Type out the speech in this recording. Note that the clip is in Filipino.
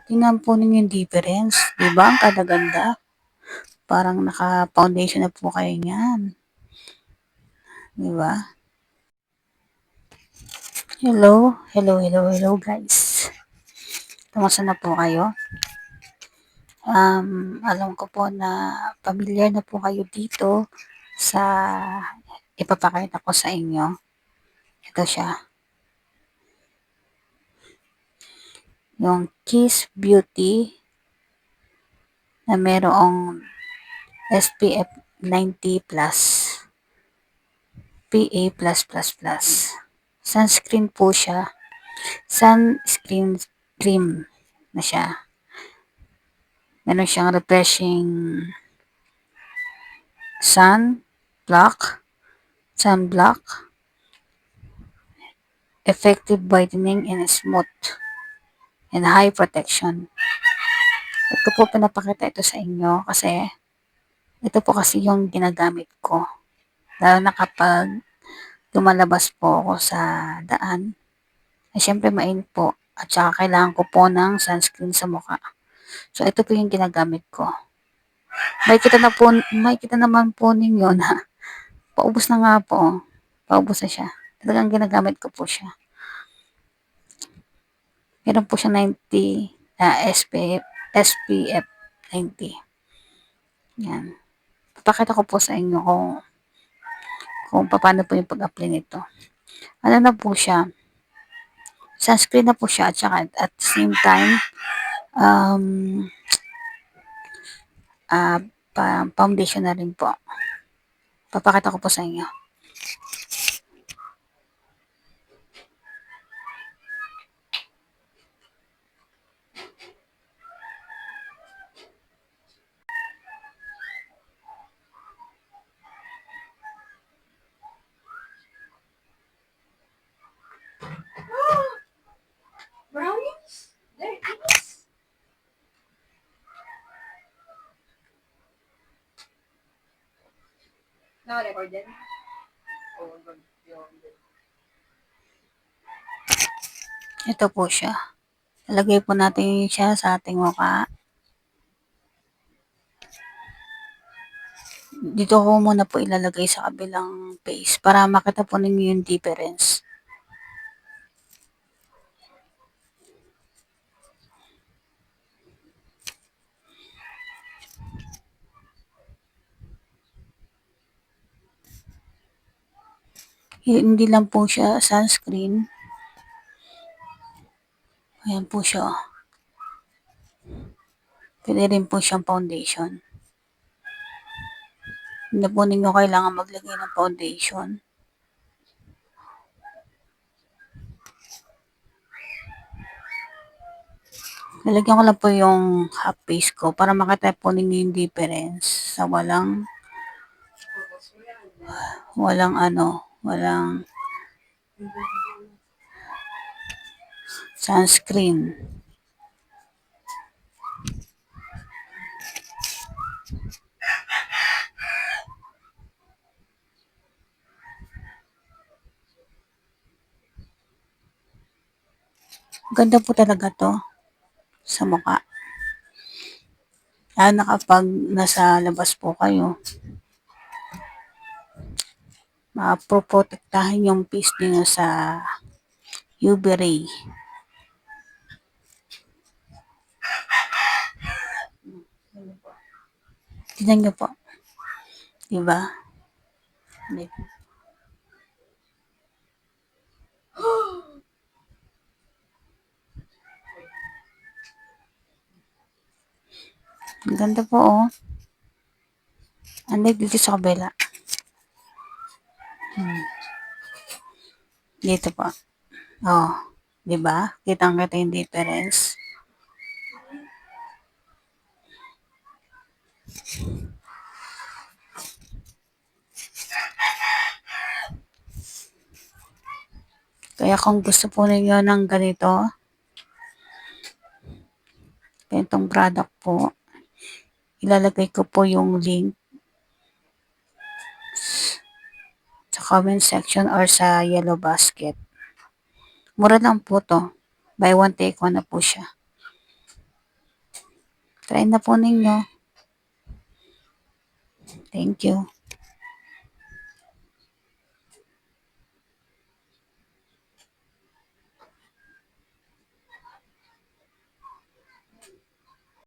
Tingnan po ninyo yung difference, 'di ba ang ganda-ganda? Parang naka-foundation na po kayo niyan, 'di ba? Hello guys. Kamusta na po kayo? Alam ko po na pamilyar na po kayo dito sa ipapakita ko sa inyo. Ito siya, yung Kiss Beauty na merong SPF 90+, PA+++. Sunscreen po siya. Sunscreen cream na siya. Meron siyang refreshing sunblock, effective whitening and smooth and high protection. Ito po pinapakita ito sa inyo kasi ito po kasi yung ginagamit ko. Lalo na kapag lumalabas po ako sa daan, ay syempre mainit po at saka kailangan ko po ng sunscreen sa mukha. So ito po yung ginagamit ko. Makikita naman po ninyo na paubos na nga po. Paubos na siya. Talagang ginagamit ko po siya. Meron po siya 90 SPF 90. Yan. Papakita ko po sa inyo kung paano po yung pag-apply nito. Ano na po siya? Sunscreen na po siya at saka at the same time um, uh, foundation na rin po. Papakita ko po sa inyo. Brownies? There it is. Na-record din? Oo, Ito po siya. Ilagay po natin siya sa ating mukha. Dito ko muna po ilalagay sa kabilang face para makita po ninyo yung difference. Hindi lang po siya sunscreen. Ayan po siya. Pwede rin po siyang foundation. Hindi po ninyo kailangan maglagay ng foundation. Lalagyan ko lang po yung half face ko para makita po ninyo yung difference sa walang sunscreen. Ganda po talaga to sa mukha. Lalo na kapag nasa labas po kayo, mapoprotektahan yung face niyo sa UV ray. Tignan niyo po. Diba? Ang ganda po oh. Andi dito sa kabila. Dito po. Oh, 'di ba? Kitang-kita yung difference. Kaya kung gusto po ninyo ng ganitong product po, ilalagay ko po yung link sa comment section or sa yellow basket. Mura lang po to. Buy one take one na po siya. Try na po ninyo. Thank you.